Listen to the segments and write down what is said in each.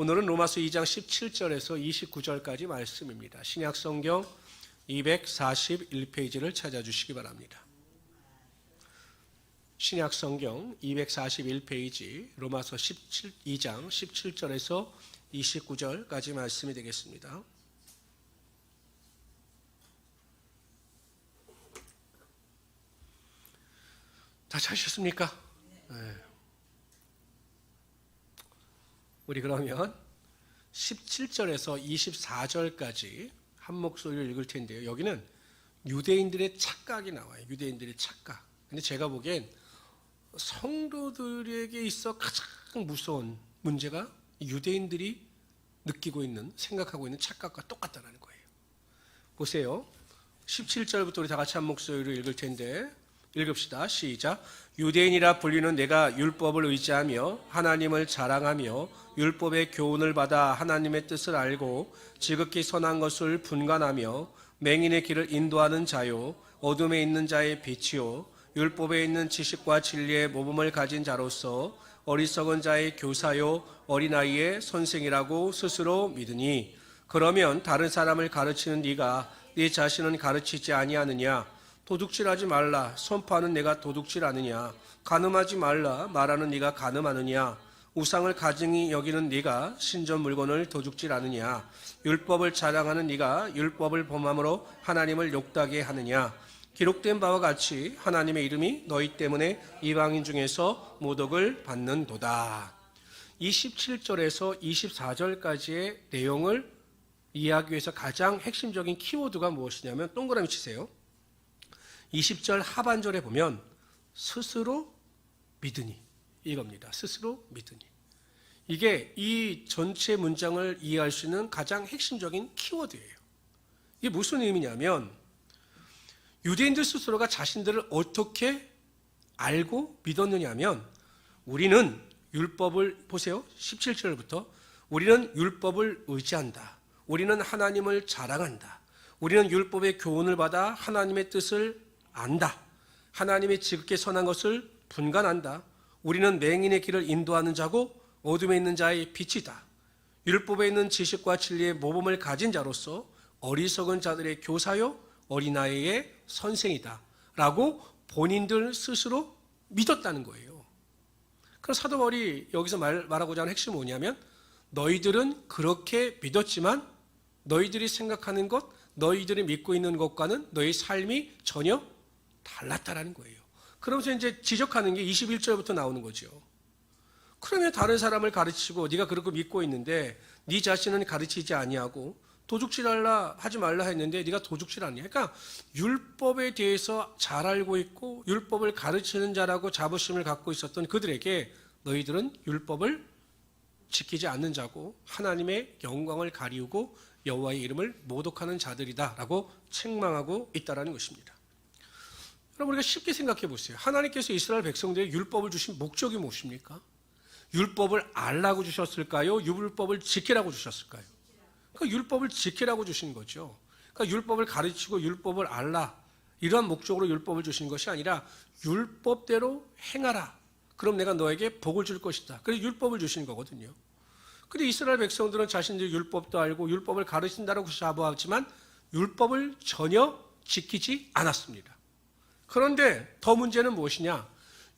오늘은 로마서 2장 17절에서 29절까지 말씀입니다. 신약성경 241페이지를 찾아주시기 바랍니다. 신약성경 241페이지 로마서 2장 17절에서 29절까지 말씀이 되겠습니다. 다 찾으셨습니까? 네. 우리 그러면 17절에서 24절까지 한 목소리를 읽을 텐데요. 여기는 유대인들의 착각이 나와요. 유대인들의 착각. 근데 제가 보기엔 성도들에게 있어 가장 무서운 문제가 유대인들이 느끼고 있는, 생각하고 있는 착각과 똑같다는 거예요. 보세요. 17절부터 우리 다 같이 한 목소리로 읽을 텐데 읽읍시다. 시작. 유대인이라 불리는 내가 율법을 의지하며 하나님을 자랑하며 율법의 교훈을 받아 하나님의 뜻을 알고 지극히 선한 것을 분간하며 맹인의 길을 인도하는 자요 어둠에 있는 자의 빛이요 율법에 있는 지식과 진리의 모범을 가진 자로서 어리석은 자의 교사요 어린아이의 선생이라고 스스로 믿으니 그러면 다른 사람을 가르치는 네가 네 자신은 가르치지 아니하느냐? 도둑질하지 말라 선포하는 내가 도둑질하느냐? 간음하지 말라 말하는 네가 간음하느냐? 우상을 가증히 여기는 네가 신전 물건을 도둑질하느냐? 율법을 자랑하는 네가 율법을 범함으로 하나님을 욕되게 하느냐? 기록된 바와 같이 하나님의 이름이 너희 때문에 이방인 중에서 모독을 받는도다. 27절에서 24절까지의 내용을 이해하기 위해서 가장 핵심적인 키워드가 무엇이냐면 동그라미 치세요. 20절 하반절에 보면 스스로 믿으니 이겁니다. 스스로 믿으니. 이게 이 전체 문장을 이해할 수 있는 가장 핵심적인 키워드예요. 이게 무슨 의미냐면 유대인들 스스로가 자신들을 어떻게 알고 믿었느냐면 우리는 율법을 보세요. 17절부터 우리는 율법을 의지한다. 우리는 하나님을 자랑한다. 우리는 율법의 교훈을 받아 하나님의 뜻을 안다. 하나님의 지극히 선한 것을 분간한다. 우리는 맹인의 길을 인도하는 자고 어둠에 있는 자의 빛이다. 율법에 있는 지식과 진리의 모범을 가진 자로서 어리석은 자들의 교사요 어린아이의 선생이다 라고 본인들 스스로 믿었다는 거예요. 그럼 사도 바울이 여기서 말하고자 하는 핵심은 뭐냐면 너희들은 그렇게 믿었지만 너희들이 생각하는 것, 너희들이 믿고 있는 것과는 너희 삶이 전혀 달랐다라는 거예요. 그러면서 이제 지적하는 게 21절부터 나오는 거죠. 그러면 다른 사람을 가르치고 네가 그렇게 믿고 있는데 네 자신은 가르치지 아니하고 도둑질하라 하지 말라 했는데 네가 도둑질하냐? 그러니까 율법에 대해서 잘 알고 있고 율법을 가르치는 자라고 자부심을 갖고 있었던 그들에게 너희들은 율법을 지키지 않는 자고 하나님의 영광을 가리우고 여호와의 이름을 모독하는 자들이다라고 책망하고 있다라는 것입니다. 여러분 우리가 쉽게 생각해 보세요. 하나님께서 이스라엘 백성들에게 율법을 주신 목적이 무엇입니까? 율법을 알라고 주셨을까요? 율법을 지키라고 주셨을까요? 그러니까 율법을 지키라고 주신 거죠. 그러니까 율법을 가르치고 율법을 알라 이러한 목적으로 율법을 주신 것이 아니라 율법대로 행하라. 그럼 내가 너에게 복을 줄 것이다. 그래서 율법을 주신 거거든요. 근데 이스라엘 백성들은 자신들이 율법도 알고 율법을 가르친다라고 자부하지만 율법을 전혀 지키지 않았습니다. 그런데 더 문제는 무엇이냐?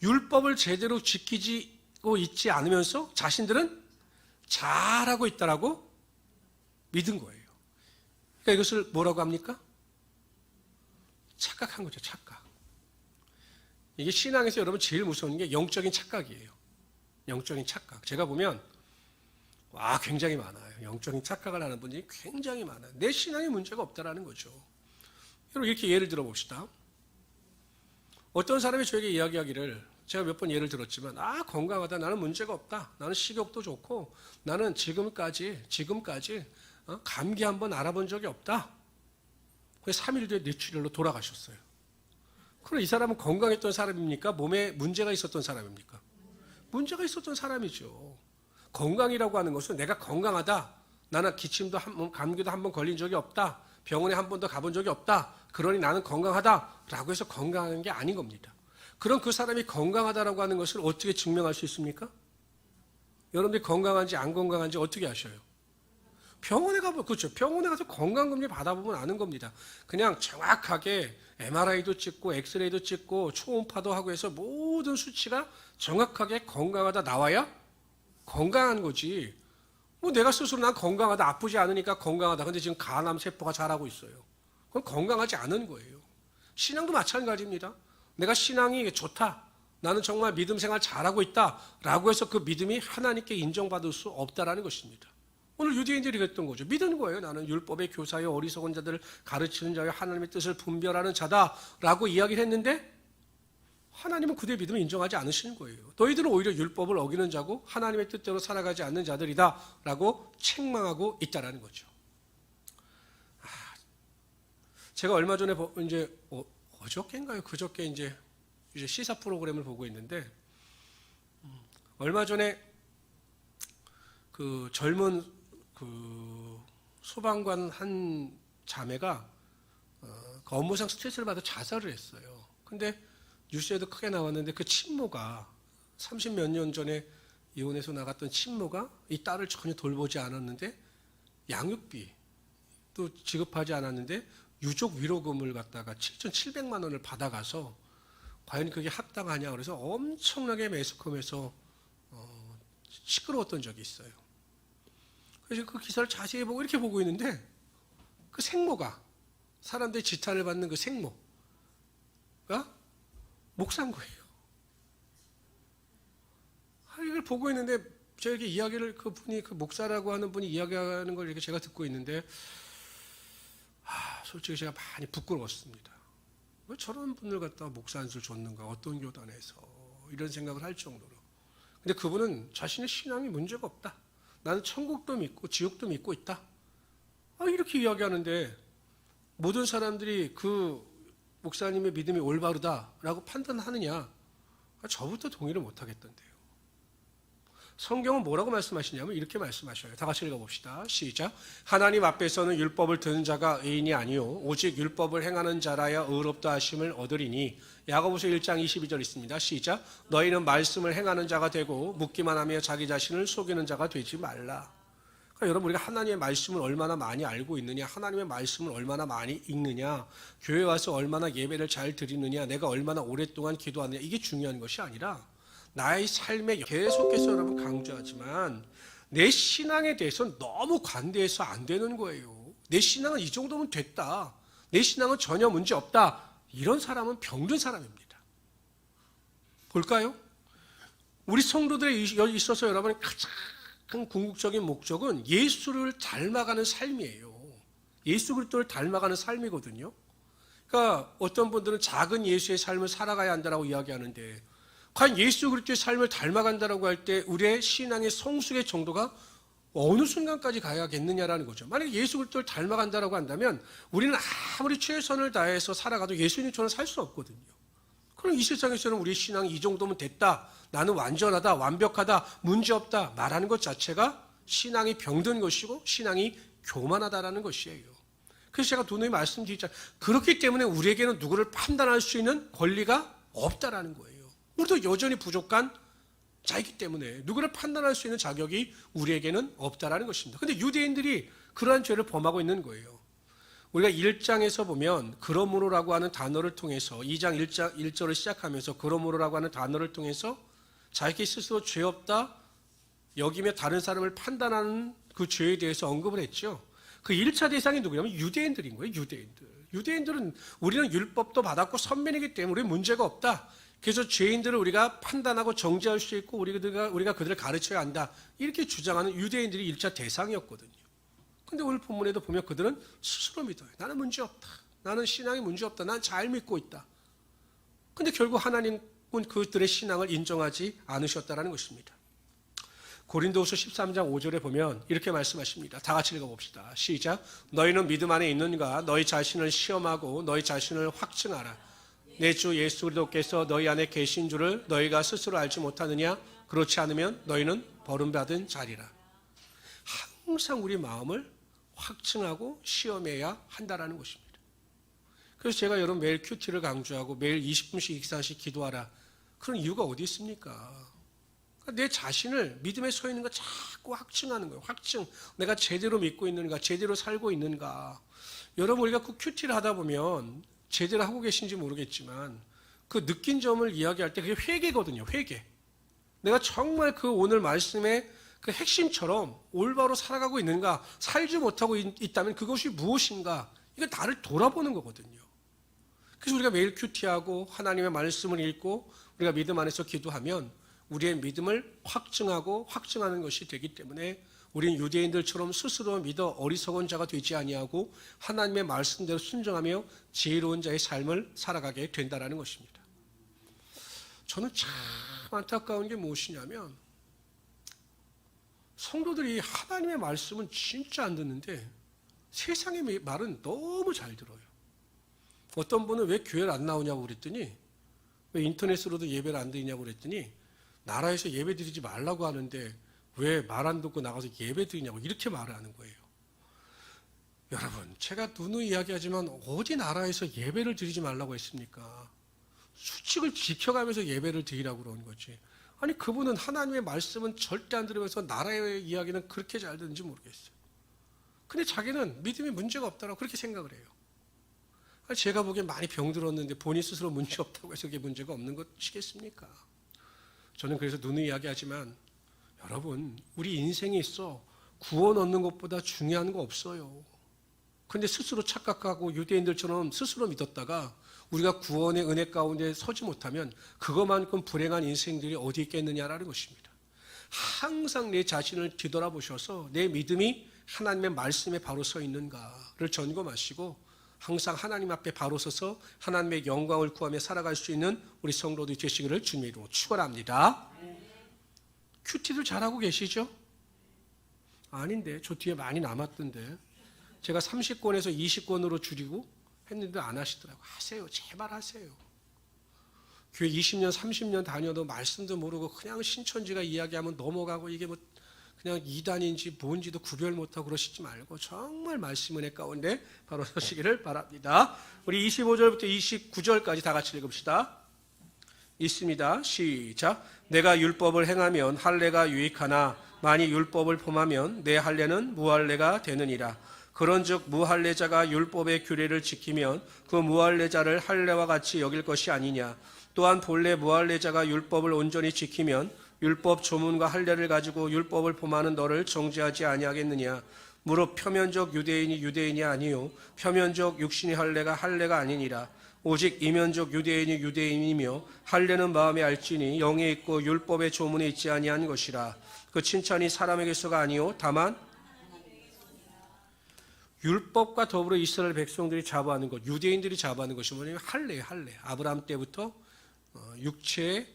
율법을 제대로 지키고 있지 않으면서 자신들은 잘하고 있다라고 믿은 거예요. 그러니까 이것을 뭐라고 합니까? 착각한 거죠. 착각. 이게 신앙에서 여러분 제일 무서운 게 영적인 착각이에요. 영적인 착각. 제가 보면 굉장히 많아요. 영적인 착각을 하는 분들이 굉장히 많아요. 내 신앙에 문제가 없다라는 거죠. 여러분 이렇게 예를 들어봅시다. 어떤 사람이 저에게 이야기하기를 제가 몇 번 예를 들었지만 건강하다. 나는 문제가 없다. 나는 식욕도 좋고 나는 지금까지 감기 한번 알아본 적이 없다. 그래서 3일 뒤에 뇌출혈로 돌아가셨어요. 그럼 이 사람은 건강했던 사람입니까? 몸에 문제가 있었던 사람입니까? 문제가 있었던 사람이죠. 건강이라고 하는 것은 내가 건강하다. 나는 기침도 감기도 한 번 걸린 적이 없다. 병원에 한 번도 가본 적이 없다. 그러니 나는 건강하다라고 해서 건강한 게 아닌 겁니다. 그럼 그 사람이 건강하다라고 하는 것을 어떻게 증명할 수 있습니까? 여러분들이 건강한지 안 건강한지 어떻게 아셔요? 병원에 가보, 그렇죠. 병원에 가서 건강검진 받아보면 아는 겁니다. 그냥 정확하게 MRI도 찍고 엑스레이도 찍고 초음파도 하고 해서 모든 수치가 정확하게 건강하다 나와야 건강한 거지. 뭐 내가 스스로 난 건강하다, 아프지 않으니까 건강하다. 근데 지금 간암 세포가 자라고 있어요. 그건 건강하지 않은 거예요. 신앙도 마찬가지입니다. 내가 신앙이 좋다. 나는 정말 믿음 생활 잘하고 있다. 라고 해서 그 믿음이 하나님께 인정받을 수 없다라는 것입니다. 오늘 유대인들이 그랬던 거죠. 믿은 거예요. 나는 율법의 교사요, 어리석은 자들을 가르치는 자요, 하나님의 뜻을 분별하는 자다라고 이야기를 했는데 하나님은 그들의 믿음을 인정하지 않으시는 거예요. 너희들은 오히려 율법을 어기는 자고 하나님의 뜻대로 살아가지 않는 자들이다라고 책망하고 있다라는 거죠. 제가 얼마 전에 이제 어저께인가요? 그저께 이제 시사 프로그램을 보고 있는데 얼마 전에 그 젊은 그 소방관 한 자매가 그 업무상 스트레스를 받아 자살을 했어요. 근데 뉴스에도 크게 나왔는데 그 친모가 30몇 년 전에 이혼해서 나갔던 친모가 이 딸을 전혀 돌보지 않았는데 양육비도 지급하지 않았는데 유족 위로금을 갖다가 7,700만 원을 받아가서 과연 그게 합당하냐 그래서 엄청나게 매스컴에서 시끄러웠던 적이 있어요. 그래서 그 기사를 자세히 보고 이렇게 보고 있는데 그 생모가 사람들이 지탄을 받는 그 생모가 목사인 거예요. 이걸 보고 있는데 제가 이렇게 이야기를 그분이 그 목사라고 하는 분이 이야기하는 걸 이렇게 제가 듣고 있는데 솔직히 제가 많이 부끄러웠습니다. 왜 저런 분을 갖다가 목사 안수를 줬는가 어떤 교단에서 이런 생각을 할 정도로. 근데 그분은 자신의 신앙이 문제가 없다. 나는 천국도 믿고 지옥도 믿고 있다. 이렇게 이야기하는데 모든 사람들이 그 목사님의 믿음이 올바르다라고 판단하느냐? 저부터 동의를 못하겠던데요. 성경은 뭐라고 말씀하시냐면 이렇게 말씀하셔요. 다 같이 읽어봅시다. 시작. 하나님 앞에서는 율법을 듣는 자가 의인이 아니요 오직 율법을 행하는 자라야 의롭다 하심을 얻으리니. 야고보서 1장 22절 있습니다. 시작. 너희는 말씀을 행하는 자가 되고 묻기만 하며 자기 자신을 속이는 자가 되지 말라. 그러니까 여러분 우리가 하나님의 말씀을 얼마나 많이 알고 있느냐, 하나님의 말씀을 얼마나 많이 읽느냐, 교회 와서 얼마나 예배를 잘 드리느냐, 내가 얼마나 오랫동안 기도하느냐, 이게 중요한 것이 아니라 나의 삶에 계속해서 여러분 강조하지만 내 신앙에 대해서는 너무 관대해서 안 되는 거예요. 내 신앙은 이 정도면 됐다. 내 신앙은 전혀 문제 없다. 이런 사람은 병든 사람입니다. 볼까요? 우리 성도들에 있어서 여러분의 가장 궁극적인 목적은 예수를 닮아가는 삶이에요. 예수 그리스도를 닮아가는 삶이거든요. 그러니까 어떤 분들은 작은 예수의 삶을 살아가야 한다고 이야기하는데 과연 예수 그리스도의 삶을 닮아간다고 할 때 우리의 신앙의 성숙의 정도가 어느 순간까지 가야겠느냐라는 거죠. 만약에 예수 그리스도를 닮아간다고 한다면 우리는 아무리 최선을 다해서 살아가도 예수님처럼 살 수 없거든요. 그럼 이 세상에서는 우리의 신앙이 이 정도면 됐다, 나는 완전하다, 완벽하다, 문제없다 말하는 것 자체가 신앙이 병든 것이고 신앙이 교만하다라는 것이에요. 그래서 제가 도누이 말씀드리잖아요. 그렇기 때문에 우리에게는 누구를 판단할 수 있는 권리가 없다라는 거예요. 우리도 여전히 부족한 자이기 때문에 누구를 판단할 수 있는 자격이 우리에게는 없다라는 것입니다. 그런데 유대인들이 그러한 죄를 범하고 있는 거예요. 우리가 1장에서 보면 그러므로라고 하는 단어를 통해서 2장 1절을 시작하면서 그러므로라고 하는 단어를 통해서 자기 스스로 죄 없다 여기며 다른 사람을 판단하는 그 죄에 대해서 언급을 했죠. 그 1차 대상이 누구냐면 유대인들인 거예요. 유대인들은 우리는 율법도 받았고 선민이기 때문에 우리 문제가 없다. 그래서 죄인들을 우리가 판단하고 정죄할 수 있고 우리가 그들을 가르쳐야 한다. 이렇게 주장하는 유대인들이 1차 대상이었거든요. 근데 오늘 본문에도 보면 그들은 스스로 믿어요. 나는 문제 없다. 나는 신앙이 문제 없다. 난 잘 믿고 있다. 근데 결국 하나님은 그들의 신앙을 인정하지 않으셨다는 것입니다. 고린도후서 13장 5절에 보면 이렇게 말씀하십니다. 다 같이 읽어봅시다. 시작. 너희는 믿음 안에 있는가? 너희 자신을 시험하고 너희 자신을 확증하라. 내 주 예수 그리스도께서 너희 안에 계신 줄을 너희가 스스로 알지 못하느냐? 그렇지 않으면 너희는 버림받은 자리라. 항상 우리 마음을 확증하고 시험해야 한다라는 것입니다. 그래서 제가 여러분 매일 큐티를 강조하고 매일 20분씩 24시간 기도하라. 그런 이유가 어디 있습니까? 내 자신을 믿음에 서 있는 거 자꾸 확증하는 거예요. 확증. 내가 제대로 믿고 있는가, 제대로 살고 있는가. 여러분, 우리가 그 큐티를 하다 보면 제대로 하고 계신지 모르겠지만 그 느낀 점을 이야기할 때 그게 회개거든요. 회개. 내가 정말 그 오늘 말씀의 그 핵심처럼 올바로 살아가고 있는가, 살지 못하고 있다면 그것이 무엇인가, 이거 나를 돌아보는 거거든요. 그래서 우리가 매일 큐티하고 하나님의 말씀을 읽고 우리가 믿음 안에서 기도하면 우리의 믿음을 확증하고 확증하는 것이 되기 때문에 우리는 유대인들처럼 스스로 믿어 어리석은 자가 되지 아니하고 하나님의 말씀대로 순종하며 지혜로운 자의 삶을 살아가게 된다는 것입니다. 저는 참 안타까운 게 무엇이냐면 성도들이 하나님의 말씀은 진짜 안 듣는데 세상의 말은 너무 잘 들어요. 어떤 분은 왜 교회를 안 나오냐고 그랬더니, 왜 인터넷으로도 예배를 안 드리냐고 그랬더니 나라에서 예배 드리지 말라고 하는데 왜 말 안 듣고 나가서 예배 드리냐고 이렇게 말을 하는 거예요. 여러분, 제가 누누이 이야기하지만 어디 나라에서 예배를 드리지 말라고 했습니까? 수칙을 지켜가면서 예배를 드리라고 그러는 거지. 아니, 그분은 하나님의 말씀은 절대 안 들으면서 나라의 이야기는 그렇게 잘 듣는지 모르겠어요. 근데 자기는 믿음에 문제가 없다고 그렇게 생각을 해요. 아니, 제가 보기엔 많이 병들었는데 본인 스스로 문제 없다고 해서 그게 문제가 없는 것이겠습니까? 저는 그래서 누누이 이야기하지만 여러분, 우리 인생에 있어 구원 얻는 것보다 중요한 거 없어요. 근데 스스로 착각하고 유대인들처럼 스스로 믿었다가 우리가 구원의 은혜 가운데 서지 못하면 그것만큼 불행한 인생들이 어디 있겠느냐라는 것입니다. 항상 내 자신을 뒤돌아보셔서 내 믿음이 하나님의 말씀에 바로 서 있는가를 점검하시고 항상 하나님 앞에 바로 서서 하나님의 영광을 구하며 살아갈 수 있는 우리 성도들이 되시기를 주님으로 축원합니다. 큐티도 잘하고 계시죠? 아닌데, 저 뒤에 많이 남았던데. 제가 30권에서 20권으로 줄이고 했는데 안 하시더라고요. 하세요. 제발 하세요. 교회 20년, 30년 다녀도 말씀도 모르고 그냥 신천지가 이야기하면 넘어가고 이게 뭐 그냥 이단인지 뭔지도 구별 못하고 그러시지 말고 정말 말씀 은혜 가운데 바로 서시기를 바랍니다. 우리 25절부터 29절까지 다 같이 읽읍시다. 있습니다. 시작. 내가 율법을 행하면 할례가 유익하나 만일 율법을 범하면 내 할례는 무할례가 되느니라. 그런즉 무할례자가 율법의 규례를 지키면 그 무할례자를 할례와 같이 여길 것이 아니냐. 또한 본래 무할례자가 율법을 온전히 지키면 율법 조문과 할례를 가지고 율법을 범하는 너를 정죄하지 아니하겠느냐. 무릇 표면적 유대인이 유대인이 아니요 표면적 육신의 할례가 아니니라. 오직 이면적 유대인이 유대인이며 할례는 마음에 알지니 영에 있고 율법의 조문에 있지 아니한 것이라. 그 칭찬이 사람에게서가 아니요 다만 율법과 더불어 이스라엘 백성들이 자부하는 것, 유대인들이 자부하는 것이 뭐냐면 할례예요. 할례. 아브라함 때부터 육체의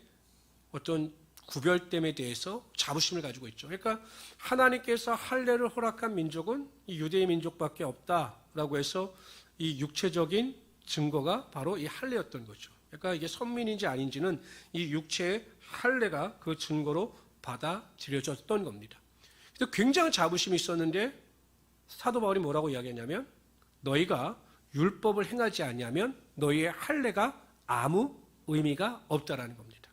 어떤 구별됨에 대해서 자부심을 가지고 있죠. 그러니까 하나님께서 할례를 허락한 민족은 이 유대의 민족밖에 없다라고 해서 이 육체적인 증거가 바로 이 할례였던 거죠. 그러니까 이게 선민인지 아닌지는 이 육체의 할례가 그 증거로 받아들여졌던 겁니다. 그래서 굉장한 자부심이 있었는데 사도 바울이 뭐라고 이야기했냐면 너희가 율법을 행하지 않냐면 너희의 할례가 아무 의미가 없다라는 겁니다.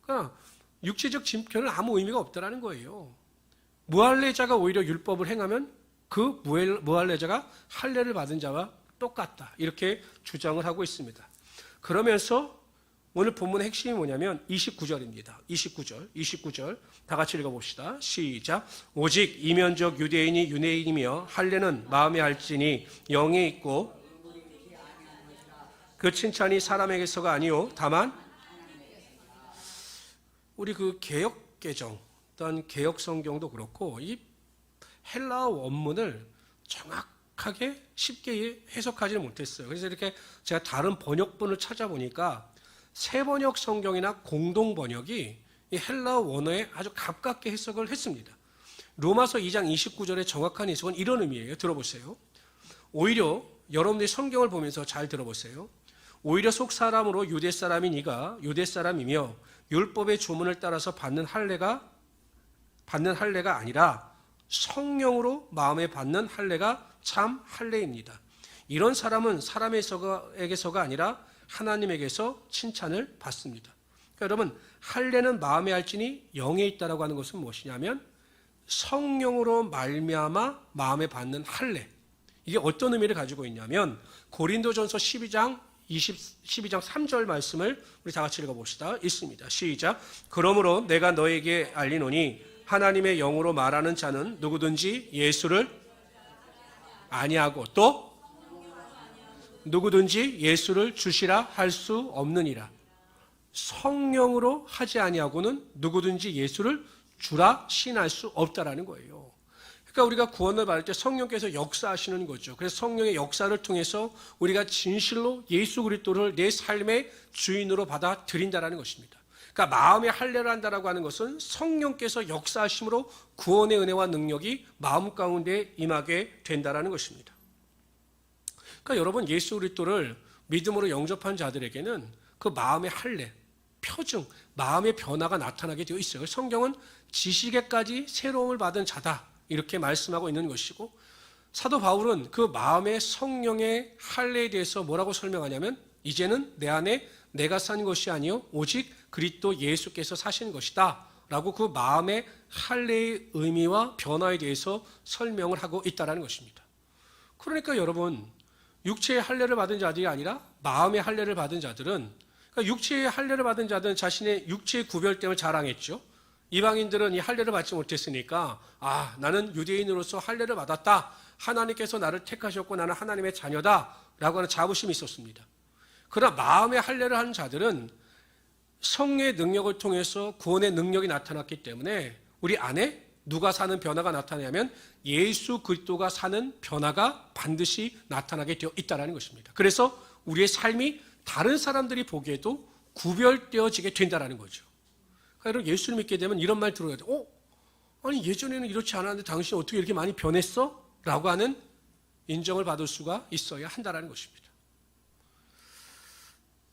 그러니까 육체적 집회는 아무 의미가 없다라는 거예요. 무할례자가 오히려 율법을 행하면 그 무할례자가 할례를 받은 자와 똑같다. 이렇게 주장을 하고 있습니다. 그러면서 오늘 본문의 핵심이 뭐냐면 29절입니다. 29절 다 같이 읽어봅시다. 시작. 오직 이면적 유대인이 유대인이며 할례는 마음에 알지니 영에 있고 그 칭찬이 사람에게서가 아니요 다만 우리 그 개역 개정 어떤 개역 성경도 그렇고 이 헬라어 원문을 정확하게 쉽게 해석하지는 못했어요. 그래서 이렇게 제가 다른 번역본을 찾아보니까 새번역 성경이나 공동 번역이 이 헬라어 원어에 아주 가깝게 해석을 했습니다. 로마서 2장 29절의 정확한 해석은 이런 의미예요. 들어보세요. 오히려 여러분들이 성경을 보면서 잘 들어보세요. 오히려 속 사람으로 유대 사람인 이가 유대 사람이며 율법의 조문을 따라서 받는 할례가 아니라 성령으로 마음에 받는 할례가 참 할례입니다. 이런 사람은 사람에게서가 아니라 하나님에게서 칭찬을 받습니다. 그러니까 여러분 할례는 마음에 할지니 영에 있다라고 하는 것은 무엇이냐면 성령으로 말미암아 마음에 받는 할례. 이게 어떤 의미를 가지고 있냐면 고린도전서 12장 3절 말씀을 우리 다 같이 읽어봅시다. 있습니다. 시작. 그러므로 내가 너에게 알리노니 하나님의 영으로 말하는 자는 누구든지 예수를 아니하고 또 누구든지 예수를 주시라 할 수 없느니라. 성령으로 하지 아니하고는 누구든지 예수를 주라 신할 수 없다라는 거예요. 그러니까 우리가 구원을 받을 때 성령께서 역사하시는 거죠. 그래서 성령의 역사를 통해서 우리가 진실로 예수 그리스도를 내 삶의 주인으로 받아들인다라는 것입니다. 그러니까 마음의 할례를 한다라고 하는 것은 성령께서 역사하심으로 구원의 은혜와 능력이 마음 가운데 임하게 된다라는 것입니다. 그러니까 여러분 예수 그리스도를 믿음으로 영접한 자들에게는 그 마음의 할례, 표징, 마음의 변화가 나타나게 되어 있어요. 성경은 지식에까지 새로움을 받은 자다 이렇게 말씀하고 있는 것이고 사도 바울은 그 마음의 성령의 할례에 대해서 뭐라고 설명하냐면 이제는 내 안에 내가 산 것이 아니요 오직 그리스도 예수께서 사신 것이다 라고 그 마음의 할례의 의미와 변화에 대해서 설명을 하고 있다는 것입니다. 그러니까 여러분 육체의 할례를 받은 자들이 아니라 마음의 할례를 받은 자들은 그러니까 육체의 할례를 받은 자들은 자신의 육체의 구별됨을 자랑했죠. 이방인들은 이 할례를 받지 못했으니까 나는 유대인으로서 할례를 받았다. 하나님께서 나를 택하셨고 나는 하나님의 자녀다 라고 하는 자부심이 있었습니다. 그러나 마음의 할례를 하는 자들은 성령의 능력을 통해서 구원의 능력이 나타났기 때문에 우리 안에 누가 사는 변화가 나타나냐면 예수 그리스도가 사는 변화가 반드시 나타나게 되어 있다는 것입니다. 그래서 우리의 삶이 다른 사람들이 보기에도 구별되어지게 된다는 거죠. 여러분 예수를 믿게 되면 이런 말 들어야 돼. 아니 예전에는 이렇지 않았는데 당신 어떻게 이렇게 많이 변했어? 라고 하는 인정을 받을 수가 있어야 한다는 것입니다.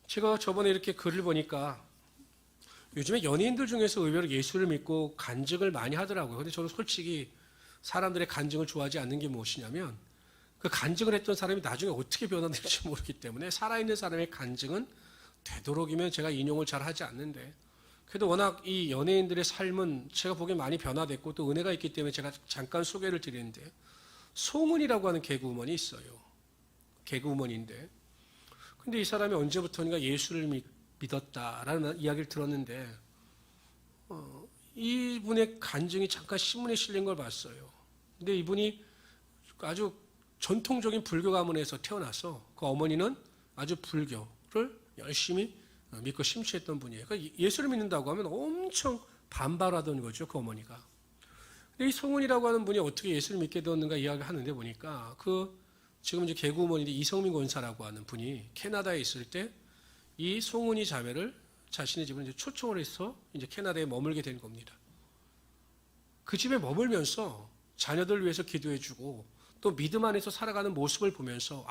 제가 저번에 이렇게 글을 보니까 요즘에 연예인들 중에서 의외로 예수를 믿고 간증을 많이 하더라고요. 근데 저는 솔직히 사람들의 간증을 좋아하지 않는 게 무엇이냐면 그 간증을 했던 사람이 나중에 어떻게 변화될지 모르기 때문에 살아있는 사람의 간증은 되도록이면 제가 인용을 잘 하지 않는데 그래도 워낙 이 연예인들의 삶은 제가 보기엔 많이 변화됐고 또 은혜가 있기 때문에 제가 잠깐 소개를 드리는데 송은이라고 하는 개그우먼이 있어요. 개그우먼인데 근데 이 사람이 언제부터인가 예수를 믿었다라는 이야기를 들었는데 이분의 간증이 잠깐 신문에 실린 걸 봤어요. 근데 이분이 아주 전통적인 불교 가문에서 태어나서 그 어머니는 아주 불교를 열심히 믿고 심취했던 분이에요. 그러니까 예수를 믿는다고 하면 엄청 반발하던 거죠, 그 어머니가. 근데 이 송은이라고 하는 분이 어떻게 예수를 믿게 되었는가 이야기를 하는데 보니까 지금 이제 개그우먼인데 이성민 권사라고 하는 분이 캐나다에 있을 때 이 송은이 자매를 자신의 집으로 이제 초청을 해서 이제 캐나다에 머물게 된 겁니다. 그 집에 머물면서 자녀들 위해서 기도해주고 또 믿음 안에서 살아가는 모습을 보면서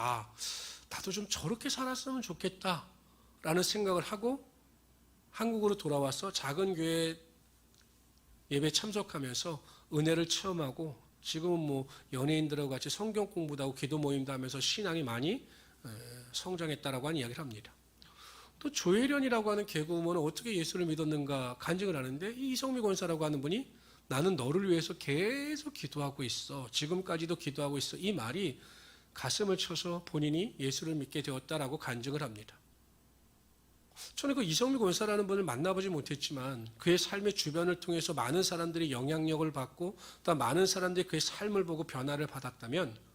나도 좀 저렇게 살았으면 좋겠다라는 생각을 하고 한국으로 돌아와서 작은 교회 예배 참석하면서 은혜를 체험하고 지금은 연예인들하고 같이 성경 공부도 하고 기도 모임도 하면서 신앙이 많이 성장했다라고 하는 이야기를 합니다. 또 조혜련이라고 하는 개그우먼은 어떻게 예수를 믿었는가 간증을 하는데 이 이성미 권사라고 하는 분이 나는 너를 위해서 계속 기도하고 있어. 지금까지도 기도하고 있어. 이 말이 가슴을 쳐서 본인이 예수를 믿게 되었다라고 간증을 합니다. 저는 그 이성미 권사라는 분을 만나보지 못했지만 그의 삶의 주변을 통해서 많은 사람들이 영향력을 받고 또 많은 사람들이 그의 삶을 보고 변화를 받았다면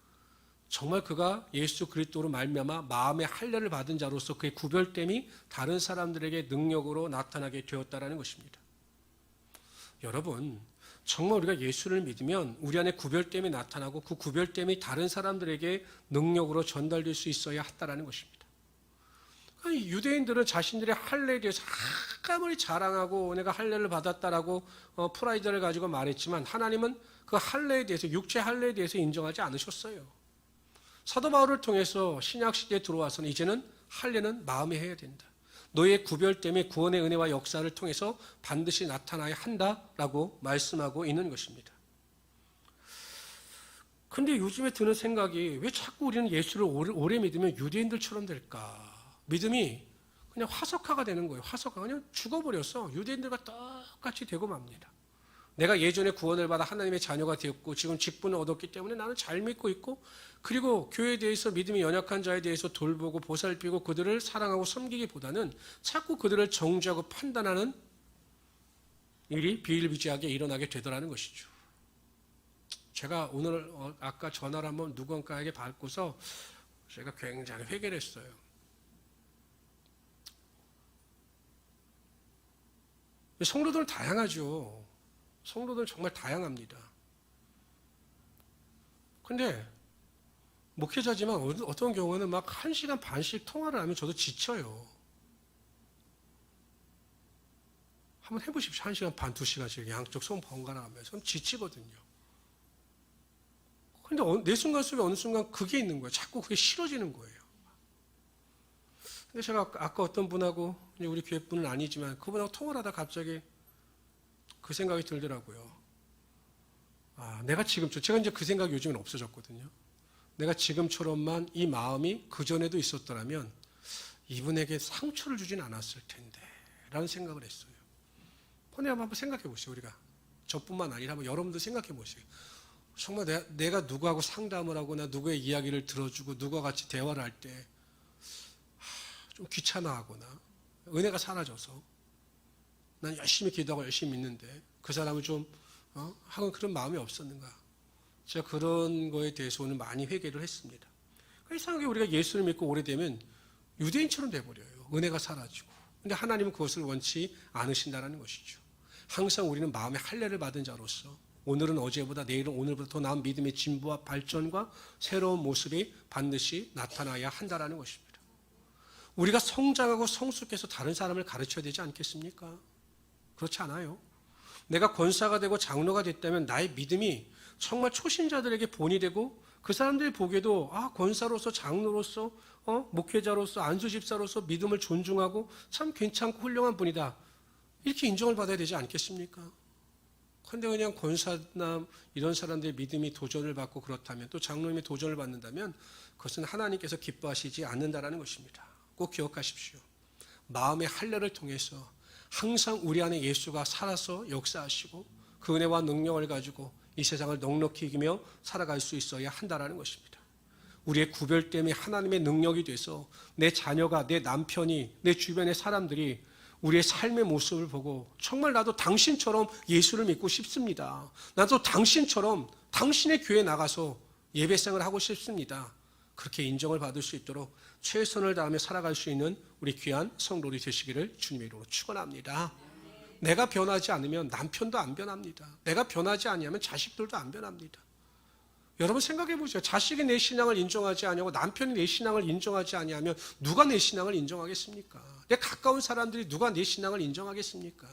정말 그가 예수 그리스도로 말미암아 마음의 할례를 받은 자로서 그의 구별됨이 다른 사람들에게 능력으로 나타나게 되었다라는 것입니다. 여러분 정말 우리가 예수를 믿으면 우리 안에 구별됨이 나타나고 그 구별됨이 다른 사람들에게 능력으로 전달될 수 있어야 한다는 것입니다. 아니, 유대인들은 자신들의 할례에 대해서 아무리 자랑하고 내가 할례를 받았다라고 프라이드를 가지고 말했지만 하나님은 그 할례에 대해서 육체 할례에 대해서 인정하지 않으셨어요. 사도 바울을 통해서 신약시대에 들어와서는 이제는 할례는 마음에 해야 된다. 너의 구별됨이 구원의 은혜와 역사를 통해서 반드시 나타나야 한다라고 말씀하고 있는 것입니다. 그런데 요즘에 드는 생각이 왜 자꾸 우리는 예수를 오래 믿으면 유대인들처럼 될까? 믿음이 그냥 화석화가 되는 거예요. 화석화. 그냥 죽어버렸어. 유대인들과 똑같이 되고 맙니다. 내가 예전에 구원을 받아 하나님의 자녀가 되었고 지금 직분을 얻었기 때문에 나는 잘 믿고 있고, 그리고 교회에 대해서 믿음이 연약한 자에 대해서 돌보고 보살피고 그들을 사랑하고 섬기기보다는 자꾸 그들을 정죄하고 판단하는 일이 비일비재하게 일어나게 되더라는 것이죠. 제가 오늘 아까 전화를 한번 누군가에게 받고서 제가 굉장히 회개를 했어요. 성도들은 다양하죠. 성도들은 정말 다양합니다. 근데 목회자지만 어떤 경우는 막 1시간 반씩 통화를 하면 저도 지쳐요. 한번 해보십시오. 1시간 반, 2시간씩 양쪽 손 번갈아 가면서. 그럼 지치거든요. 근데 내 순간 속에 어느 순간 그게 있는 거예요. 자꾸 그게 싫어지는 거예요. 근데 제가 아까 어떤 분하고, 우리 교회 분은 아니지만 그분하고 통화를 하다 갑자기 그 생각이 들더라고요. 내가 제가 이제 그 생각이 요즘은 없어졌거든요. 내가 지금처럼만 이 마음이 그전에도 있었더라면 이분에게 상처를 주진 않았을 텐데 라는 생각을 했어요. 한번 생각해 보시죠. 우리가 저뿐만 아니라 여러분도 생각해 보시죠. 정말 내가 누구하고 상담을 하거나 누구의 이야기를 들어주고 누구와 같이 대화를 할 때 좀 귀찮아하거나 은혜가 사라져서 난 열심히 기도하고 열심히 믿는데 그 사람을 좀 하는 그런 마음이 없었는가. 제가 그런 거에 대해서 오늘 많이 회개를 했습니다. 이상하게 우리가 예수를 믿고 오래되면 유대인처럼 돼버려요. 은혜가 사라지고. 근데 하나님은 그것을 원치 않으신다는 것이죠. 항상 우리는 마음의 할례를 받은 자로서 오늘은 어제보다 내일은 오늘보다 더 나은 믿음의 진보와 발전과 새로운 모습이 반드시 나타나야 한다는 것입니다. 우리가 성장하고 성숙해서 다른 사람을 가르쳐야 되지 않겠습니까? 그렇지 않아요. 내가 권사가 되고 장로가 됐다면 나의 믿음이 정말 초신자들에게 본이 되고 그 사람들이 보기에도 권사로서 장로로서 목회자로서 안수집사로서 믿음을 존중하고 참 괜찮고 훌륭한 분이다, 이렇게 인정을 받아야 되지 않겠습니까? 그런데 그냥 권사나 이런 사람들의 믿음이 도전을 받고 그렇다면, 또 장로님의 도전을 받는다면 그것은 하나님께서 기뻐하시지 않는다라는 것입니다. 꼭 기억하십시오. 마음의 할례를 통해서 항상 우리 안에 예수가 살아서 역사하시고 그 은혜와 능력을 가지고 이 세상을 넉넉히 이기며 살아갈 수 있어야 한다는 것입니다. 우리의 구별됨이 하나님의 능력이 돼서 내 자녀가, 내 남편이, 내 주변의 사람들이 우리의 삶의 모습을 보고 정말 나도 당신처럼 예수를 믿고 싶습니다. 나도 당신처럼 당신의 교회에 나가서 예배생을 하고 싶습니다. 그렇게 인정을 받을 수 있도록 최선을 다하며 살아갈 수 있는 우리 귀한 성도들이 되시기를 주님의 이름으로 축원합니다. 내가 변하지 않으면 남편도 안 변합니다. 내가 변하지 아니하면 자식들도 안 변합니다. 여러분 생각해 보세요. 자식이 내 신앙을 인정하지 아니하고 남편이 내 신앙을 인정하지 아니하면 누가 내 신앙을 인정하겠습니까? 내 가까운 사람들이 누가 내 신앙을 인정하겠습니까?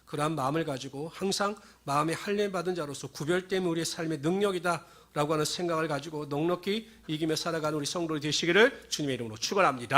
그러한 마음을 가지고 항상 마음의 할례 받은 자로서 구별됨이 우리의 삶의 능력이다 라고 하는 생각을 가지고 넉넉히 이기며 살아가는 우리 성도들이 되시기를 주님의 이름으로 축원합니다.